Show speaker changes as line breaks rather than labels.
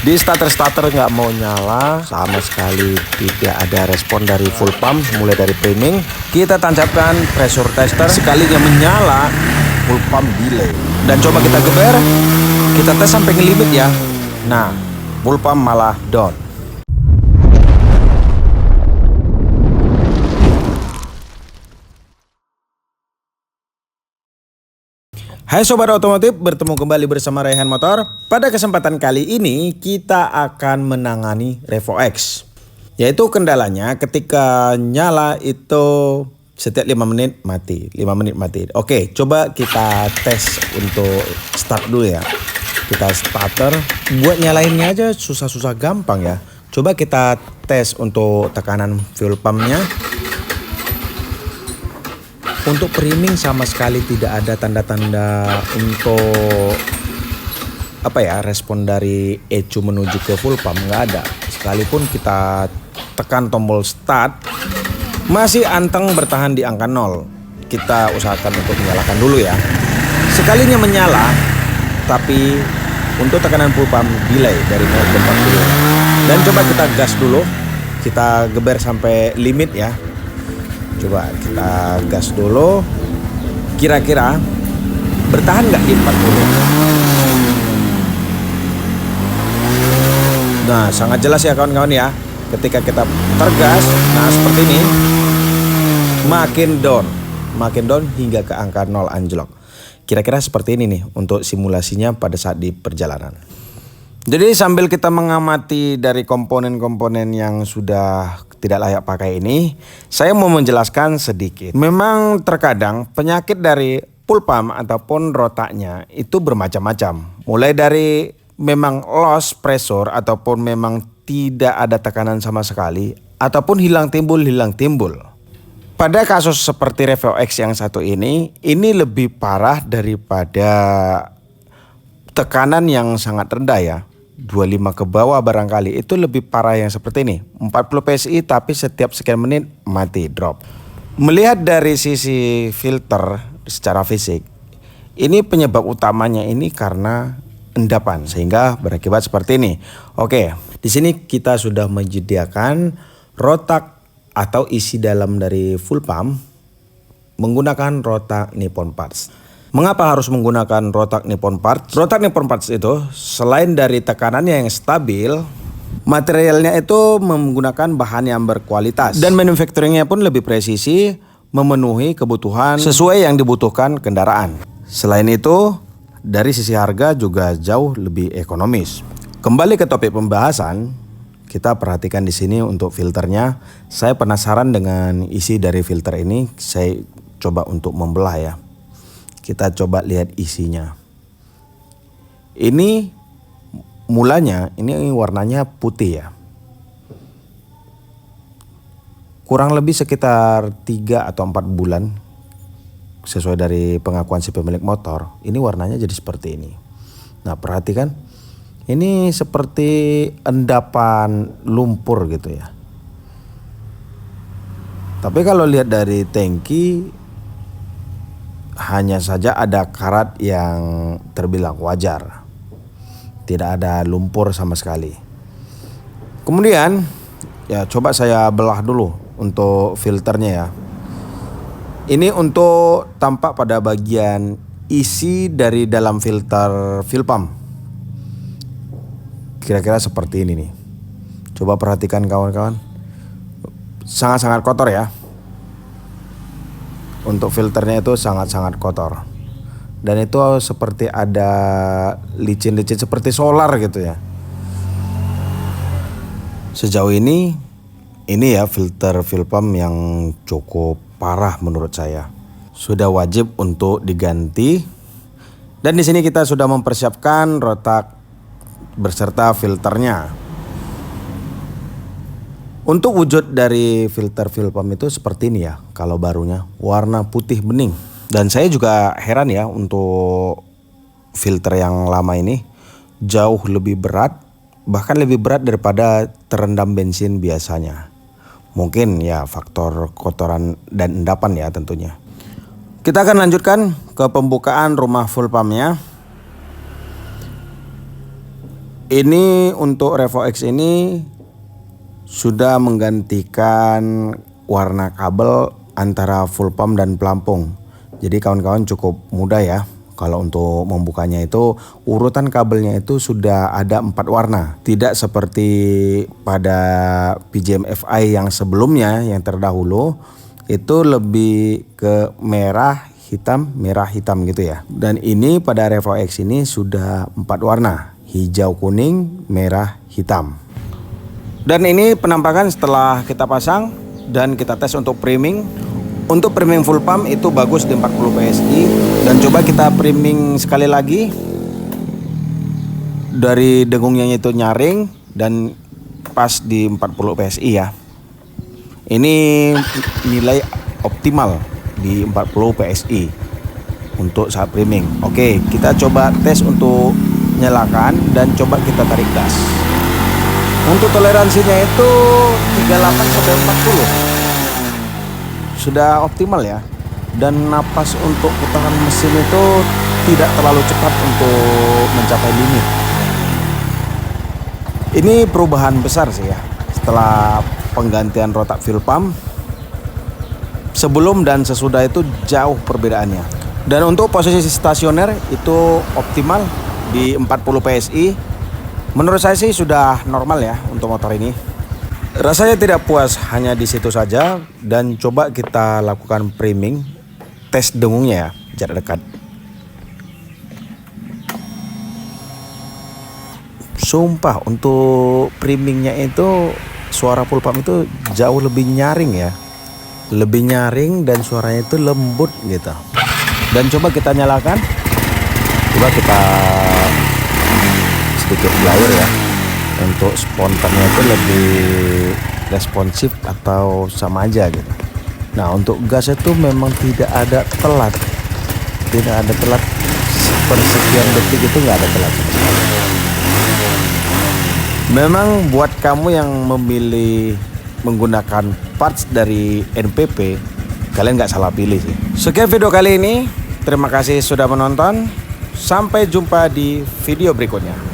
Di starter nggak mau nyala, sama sekali tidak ada respon dari full pump mulai dari priming. Kita tancapkan pressure tester, sekalinya menyala full pump delay. Dan coba kita geber, kita tes sampai ngelimit ya. Nah, full pump malah down. Hai Sobat Otomotif, bertemu kembali bersama Raihan Motor. Pada kesempatan kali ini kita akan menangani Revo X. Yaitu kendalanya ketika nyala itu setiap 5 menit mati, 5 menit mati. Oke, coba kita tes untuk start dulu ya. Kita starter, buat nyalainnya aja susah-susah gampang ya. Coba kita tes untuk tekanan fuel pumpnya. Untuk priming sama sekali tidak ada tanda-tanda untuk respon dari ECU menuju ke full pump, nggak ada. Sekalipun kita tekan tombol start masih anteng bertahan di angka 0. Kita usahakan untuk menyalakan dulu ya. Sekalinya menyala tapi untuk tekanan full pump delay dari 0 ke 40. Dan coba kita gas dulu, kita geber sampai limit ya. Coba kita gas dulu. Kira-kira bertahan nggak di 40? Nah, sangat jelas ya kawan-kawan ya. Ketika kita tergas, nah seperti ini, makin down hingga ke angka 0 anjlok. Kira-kira seperti ini nih untuk simulasinya pada saat di perjalanan. Jadi sambil kita mengamati dari komponen-komponen yang sudah tidak layak pakai ini, saya mau menjelaskan sedikit. Memang terkadang penyakit dari full pump ataupun rotaknya itu bermacam-macam. Mulai dari memang loss pressure ataupun memang tidak ada tekanan sama sekali, ataupun hilang timbul. Pada kasus seperti Revo X yang satu ini lebih parah daripada tekanan yang sangat rendah ya. 25 ke bawah barangkali itu lebih parah yang seperti ini. 40 PSI tapi setiap sekian menit mati drop. Melihat dari sisi filter secara fisik, ini penyebab utamanya ini karena endapan sehingga berakibat seperti ini. Oke, di sini kita sudah menyediakan rotak atau isi dalam dari full pump menggunakan rotak Nippon Parts. Mengapa harus menggunakan rotak Nippon Parts? Rotak Nippon Parts itu selain dari tekanannya yang stabil, materialnya itu menggunakan bahan yang berkualitas dan manufacturingnya pun lebih presisi, memenuhi kebutuhan sesuai yang dibutuhkan kendaraan. Selain itu, dari sisi harga juga jauh lebih ekonomis. Kembali ke topik pembahasan, kita perhatikan di sini untuk filternya. Saya penasaran dengan isi dari filter ini. Saya coba untuk membelah ya. Kita coba lihat isinya. Ini mulanya ini warnanya putih ya. Kurang lebih sekitar 3 atau 4 bulan sesuai dari pengakuan si pemilik motor, ini warnanya jadi seperti ini. Nah, perhatikan. Ini seperti endapan lumpur gitu ya. Tapi kalau lihat dari tangki, hanya saja ada karat yang terbilang wajar. Tidak ada lumpur sama sekali. Kemudian ya coba saya belah dulu untuk filternya ya. Ini untuk tampak pada bagian isi dari dalam filter fuel pump. Kira-kira seperti ini nih. Coba perhatikan kawan-kawan. Sangat-sangat kotor ya. Untuk filternya itu sangat-sangat kotor. Dan itu seperti ada licin-licin seperti solar gitu ya. Sejauh ini ya filter fuel pump yang cukup parah menurut saya. Sudah wajib untuk diganti. Dan di sini kita sudah mempersiapkan rotak berserta filternya. Untuk wujud dari filter fuel pump itu seperti ini ya, kalau barunya warna putih bening. Dan saya juga heran ya untuk filter yang lama ini jauh lebih berat, bahkan lebih berat daripada terendam bensin biasanya. Mungkin ya faktor kotoran dan endapan ya tentunya. Kita akan lanjutkan ke pembukaan rumah full pumpnya. Ini untuk Revo X ini sudah menggantikan warna kabel antara full pump dan pelampung. Jadi kawan-kawan cukup mudah ya. Kalau untuk membukanya itu urutan kabelnya itu sudah ada 4 warna. Tidak seperti pada PJM FI yang sebelumnya yang terdahulu itu lebih ke merah hitam gitu ya. Dan ini pada Revo X ini sudah 4 warna, hijau, kuning, merah, hitam. Dan ini penampakan setelah kita pasang dan kita tes untuk priming. Untuk priming full pump itu bagus di 40 PSI. Dan coba kita priming sekali lagi. Dari dengungnya itu nyaring dan pas di 40 PSI ya. Ini nilai optimal di 40 PSI untuk saat priming. Oke, kita coba tes untuk nyalakan dan coba kita tarik gas. Untuk toleransinya itu 38 sampai 40. Sudah optimal ya. Dan napas untuk putaran mesin itu tidak terlalu cepat untuk mencapai limit. Ini perubahan besar sih ya. Setelah penggantian rotak fuel pump, sebelum dan sesudah itu jauh perbedaannya. Dan untuk posisi stasioner itu optimal di 40 PSI. Menurut saya sih sudah normal ya untuk motor ini. Rasanya tidak puas hanya di situ saja dan coba kita lakukan priming, tes dengungnya ya, jarak dekat. Sumpah untuk primingnya itu suara full pump itu jauh lebih nyaring ya. Lebih nyaring dan suaranya itu lembut gitu. Dan coba kita nyalakan. Coba kita sedikit blur ya. Untuk spontannya itu lebih responsif atau sama aja gitu. Nah untuk gas itu memang tidak ada telat. Tidak ada telat, sepersekian detik itu nggak ada telat. Memang buat kamu yang memilih menggunakan parts dari NPP, kalian nggak salah pilih sih. Sekian video kali ini, terima kasih sudah menonton. Sampai jumpa di video berikutnya.